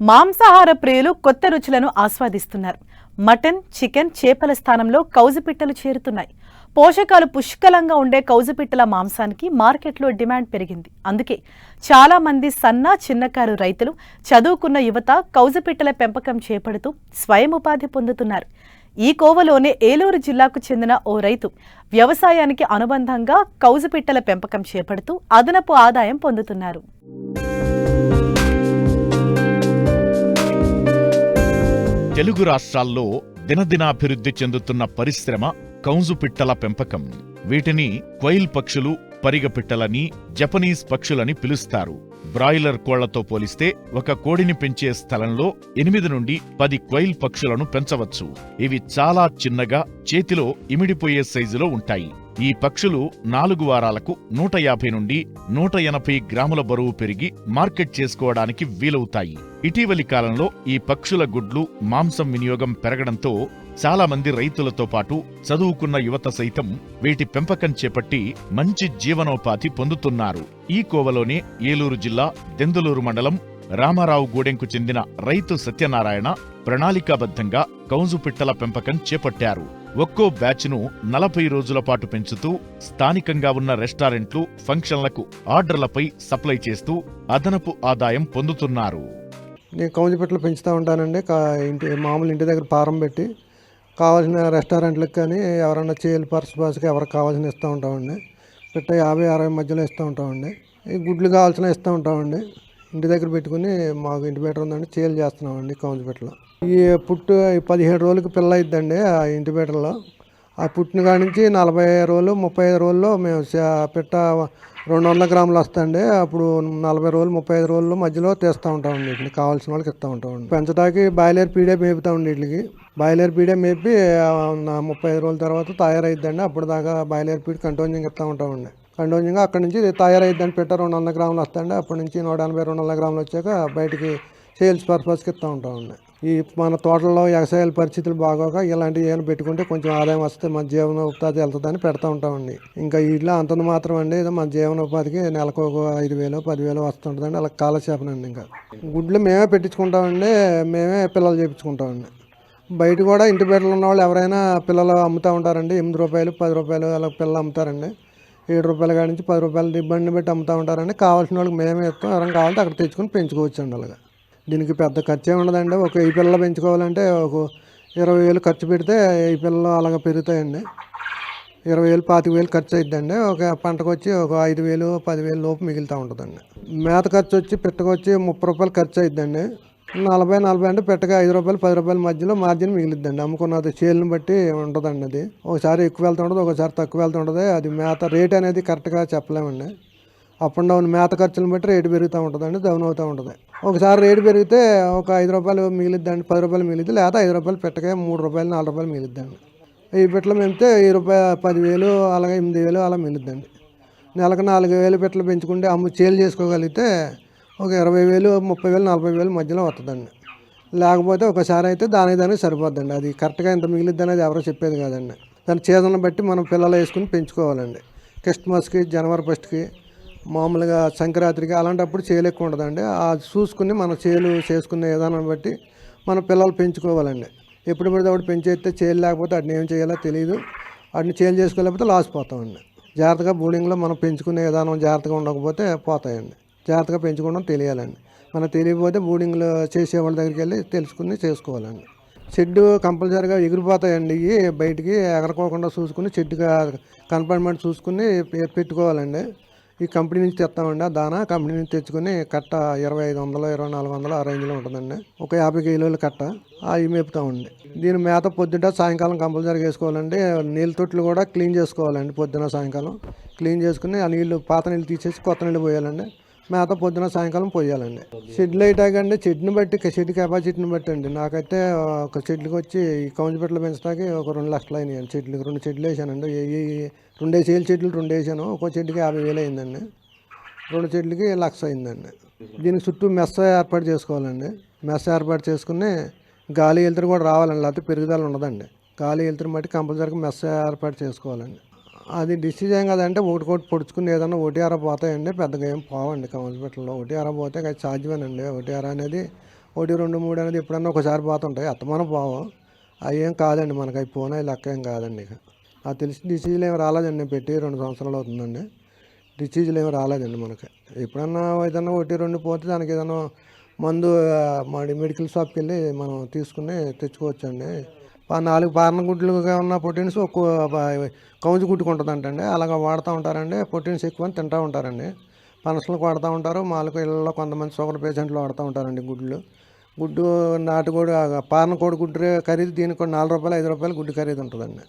మాంసాహార ప్రియులు కొత్త రుచులను ఆస్వాదిస్తున్నారు. మటన్, చికెన్, చేపల స్థానంలో కౌజుపిట్టలు చేరుతున్నాయి. పోషకాలు పుష్కలంగా ఉండే కౌజుపిట్టల మాంసానికి మార్కెట్లో డిమాండ్ పెరిగింది. అందుకే చాలా మంది సన్న, చిన్నకారు రైతులు, చదువుకున్న యువత కౌజుపిట్టల పెంపకం చేపడుతూ స్వయం ఉపాధి పొందుతున్నారు. ఈ కోవలోనే ఏలూరు జిల్లాకు చెందిన ఓ రైతు వ్యవసాయానికి అనుబంధంగా కౌజుపిట్టల పెంపకం చేపడుతూ అదనపు ఆదాయం పొందుతున్నారు. తెలుగు రాష్ట్రాల్లో దినదినాభివృద్ధి చెందుతున్న పరిశ్రమ కౌజుపిట్టల పెంపకం. వీటిని క్వైల్ పక్షులు, పరిగపిట్టలని, జపనీస్ పక్షులని పిలుస్తారు. బ్రాయిలర్ కోళ్లతో పోలిస్తే ఒక కోడిని పెంచే స్థలంలో 8 నుండి 10 క్వైల్ పక్షులను పెంచవచ్చు. ఇవి చాలా చిన్నగా, చేతిలో ఇమిడిపోయే సైజులో ఉంటాయి. ఈ పక్షులు 4 వారాలకు 150 నుండి 180 గ్రాముల బరువు పెరిగి మార్కెట్ చేసుకోవడానికి వీలవుతాయి. ఇటీవలి కాలంలో ఈ పక్షుల గుడ్లు, మాంసం వినియోగం పెరగడంతో చాలా మంది రైతులతో పాటు చదువుకున్న యువత సైతం వీటి పెంపకం చేపట్టి మంచి జీవనోపాధి పొందుతున్నారు. ఈ కోవలోనే ఏలూరు జిల్లా దెందులూరు మండలం రామారావు గూడెంకు చెందిన రైతు సత్యనారాయణ ప్రణాళికాబద్ధంగా కౌజుపిట్టల పెంపకం చేపట్టారు. ఒక్కో బ్యాచ్ను 40 రోజుల పాటు పెంచుతూ స్థానికంగా ఉన్న రెస్టారెంట్లు, ఫంక్షన్లకు ఆర్డర్లపై సప్లై చేస్తూ అదనపు ఆదాయం పొందుతున్నారు. నేను కౌజుపిట్టలు పెంచుతూ ఉంటానండి. మామూలు ఇంటి దగ్గర ఫారం పెట్టి కావాల్సిన రెస్టారెంట్లకు కానీ ఎవరైనా చేయాలి పర్సుకి ఎవరికి కావాల్సిన ఇస్తూ ఉంటామండి. పిట్ట 50-60 మధ్యలో ఇస్తూ ఉంటామండి. ఈ గుడ్లు కావాల్సిన ఇస్తూ ఉంటామండి. ఇంటి దగ్గర పెట్టుకుని మాకు ఇంటిబేటర్ ఉందండి, చేయాలి చేస్తున్నామండి కౌజుపిట్టలు. ఈ పుట్టు 17 రోజులకి పిల్ల అయిద్దండి. ఆ ఇంటిబేటర్లో ఆ పుట్టిన కాడి నుంచి 40 రోజులు 35 రోజుల్లో మేము పిట్ట 200 గ్రాములు వస్తాయండి. అప్పుడు 40 రోజులు 35 రోజుల్లో మధ్యలో తీస్తూ ఉంటామండి. వీటిని కావాల్సిన వాళ్ళకి ఇస్తూ ఉంటామండి. పెంచడానికి బాయిలర్ పీడే మేపుతామండి. వీటికి బాయిలర్ పీడే మేపి 35 రోజుల తర్వాత తయారైద్దండి. అప్పుడు దాకా బాయిలర్ పీడ్ కంటిన్యూగా ఇస్తూ ఉంటామండి. కంటిన్యూగా అక్కడి నుంచి తయారైద్దండి. పిట్ట 200 గ్రాములు వస్తాయండి. అప్పటి నుంచి 180-200 గ్రాములు వచ్చాక బయటికి సేల్స్ పర్పస్కి ఇస్తూ ఉంటామండి. ఈ మన తోటల్లో వ్యవసాయాల పరిస్థితులు బాగోక ఇలాంటివి ఏమైనా పెట్టుకుంటే కొంచెం ఆదాయం వస్తే మన జీవనోపాధి వెళ్తుందని పెడతా ఉంటామండి. ఇంకా వీటిలో అంతంత మాత్రం అండి, ఏదో మన జీవనోపాధికి నెలకు ఒక 5,000-10,000 వస్తుంటుందండి. అలా కాలక్షేపనండి. ఇంకా గుడ్లు మేమే పెట్టించుకుంటామండి, మేమే పిల్లలు చేయించుకుంటామండి. బయట కూడా ఇంటి బయటలో ఉన్న వాళ్ళు ఎవరైనా పిల్లలు అమ్ముతూ ఉంటారండి. 8 రూపాయలు 10 రూపాయలు అలా పిల్లలు అమ్ముతారండి. 7 రూపాయల కాడి నుంచి 10 రూపాయలు ఇబ్బంది పెట్టి అమ్ముతూ ఉంటారండి. కావాల్సిన వాళ్ళకి మేమే ఇస్తాం. ఎవరైనా కావాలంటే అక్కడ తెచ్చుకొని పెంచుకోవచ్చు అండి. అలాగా దీనికి పెద్ద ఖర్చు ఏమి ఉండదండి. ఒక 10 పిల్లలు పెంచుకోవాలంటే ఒక 20,000 ఖర్చు పెడితే 10 పిల్లలు అలాగ పెరుగుతాయండి. 20,000 25,000 ఖర్చు అయిద్దండి. ఒక పంటకు వచ్చి ఒక 5,000 10,000 లోపు మిగులుతూ ఉంటుందండి. మేత ఖర్చు వచ్చి పెట్టకొచ్చి 30 రూపాయలు ఖర్చు అయిద్దండి. 40 అంటే పెట్టగా 5 రూపాయలు 10 రూపాయల మధ్యలో మార్జిన్ మిగిలిద్దండి. అమ్ముకున్నది చేలను బట్టి ఉంటుందండి. అది ఒకసారి ఎక్కువ వెళ్తుంటుంది, ఒకసారి తక్కువ వెళ్తుంటుంది. అది మేత రేట్ అనేది కరెక్ట్గా చెప్పలేమండి. అప్ అండ్ డౌన్ మేత ఖర్చులను బట్టి రేటు పెరుగుతూ ఉంటుందండి, డౌన్ అవుతూ ఉంటుంది. ఒకసారి రేటు పెరిగితే ఒక 5 రూపాయలు మిగిలిద్దండి, 10 రూపాయలు మిగిలిద్ది. లేదా 5 రూపాయలు పెట్టగా 3 రూపాయలు 4 రూపాయలు మిగిలిద్దండి. ఈ పెట్టలు పెంచితే 10,000 అలాగే 8,000 అలా మిగిలిద్దండి. నెలకు 4,000 పెట్టలు పెంచుకుంటే సేల్ చేసుకోగలిగితే ఒక 20,000 30,000 40,000 మధ్యలో వస్తుందండి. లేకపోతే ఒకసారి అయితే దానికి సరిపోద్దండి. అది కరెక్ట్గా ఎంత మిగిలిద్ది అనేది ఎవరో చెప్పేది కాదండి. దాని సీజన్ బట్టి మనం పిల్లలు వేసుకుని పెంచుకోవాలండి. క్రిస్మస్కి, జనవరి 1కి, మామూలుగా సంక్రాంతికి అలాంటప్పుడు చేలు ఎక్కువ ఉంటుందండి. అది చూసుకుని మనం చేలు చేసుకునే విధానం బట్టి మన పిల్లలు పెంచుకోవాలండి. ఎప్పుడు పడితే అప్పుడు పెంచేస్తే చేలు లేకపోతే వాటిని ఏం చేయాలో తెలియదు. వాటిని చేలు చేసుకోలేకపోతే లాస్ పోతామండి. జాగ్రత్తగా బూడింగ్లో మనం పెంచుకునే విధానం జాగ్రత్తగా ఉండకపోతే పోతాయండి. జాగ్రత్తగా పెంచుకోవడం తెలియాలండి. మనకు తెలియకపోతే బూడింగ్లో చేసేవాళ్ళ దగ్గరికి వెళ్ళి తెలుసుకుని చేసుకోవాలండి. షెడ్ కంపల్సరీగా ఎగిరిపోతాయండి. ఇవి బయటికి ఎగరకోకుండా చూసుకుని షెడ్గా కన్ఫైన్మెంట్ చూసుకుని పెట్టుకోవాలండి. ఈ కంపెనీ నుంచి తెస్తామండి. ఆ దానా కంపెనీ నుంచి తెచ్చుకొని కట్ట 2,500 2,400 ఆ రేంజ్లో ఉంటుందండి. ఒక 50 కిలోల కట్ట అవి మేపుతామండి. దీని మేత పొద్దుట సాయంకాలం కంపల్సరీగా వేసుకోవాలండి. నీళ్ళ తొట్లు కూడా క్లీన్ చేసుకోవాలండి. పొద్దున సాయంకాలం క్లీన్ చేసుకుని ఆ నీళ్ళు పాత నీళ్ళు తీసేసి కొత్త నీళ్ళు పోయాలండి. మేత పొద్దున సాయంకాలం పోయాలండి. షెడ్లు వేయటాకండి షెడ్ని బట్టి, షెడ్ కెపాసిటీని బట్టి అండి. నాకైతే ఒక షెడ్కి వచ్చి ఈ కౌజుపిట్టలు పెంచడానికి ఒక 2 లక్షలు అయినాయండి. షెడ్లు 2 షెడ్లు వేసానండి. 2 సేల్ షెడ్లు 2 వేసాను. ఒక్కో షెడ్కి 50,000 అయిందండి. 2 షెడ్లకి 1,00,000 అయిందండి. దీనికి చుట్టూ మెస్స ఏర్పాటు చేసుకోవాలండి. మెస్స ఏర్పాటు చేసుకుని గాలి వెలుతురు కూడా రావాలండి. లేకపోతే పెరుగుదల ఉండదండి. గాలి వెలుతురు బట్టి కంపల్సరీగా మెస్స ఏర్పాటు చేసుకోవాలండి. అది డిసీజ్ ఏం కదంటే ఒకటి పొడుచుకుని ఏదన్నా ఒకటి అర పోతాయండి. పెద్దగా ఏం పోవండి కౌజుపిట్టల్లో. ఒకటి అర పోతే అది సాధ్యమేనండి. ఒకటి అర అనేది ఒకటి 2 3 అనేది ఎప్పుడన్నా ఒకసారి పోతుంటాయి, అత్తమానం పోవు. అవి ఏం కాదండి మనకి, అవి పోనా లెక్క ఏం కాదండి. ఇక నాకు తెలిసి డిసీజులు ఏమి రాలేదండి, నేను పెట్టి 2 సంవత్సరాలు అవుతుందండి. డిసీజులు ఏమి రాలేదండి మనకి. ఎప్పుడన్నా ఏదన్నా ఒకటి 2 పోతే దానికి ఏదైనా మందు మెడికల్ షాప్కి వెళ్ళి మనం తీసుకుని తెచ్చుకోవచ్చండి. 4 పారణ గుడ్లుగా ఉన్న ప్రోటీన్స్ కౌజు గుడ్డుకుంటుందంటండి, అలాగ వాడుతూ ఉంటారండి. ప్రోటీన్స్ ఎక్కువ అని తింటూ ఉంటారండి. పనసలకు వాడుతూ ఉంటారు, మాలకు ఇళ్ళలో కొంతమంది షుగర్ పేషెంట్లు వాడుతూ ఉంటారండి గుడ్డు. నాటుకోడి పారణ కోడి గుడ్డు ఖరీదు దీనికి కూడా 4 రూపాయలు 5 రూపాయలు గుడ్డు ఖరీదు ఉంటుందండి.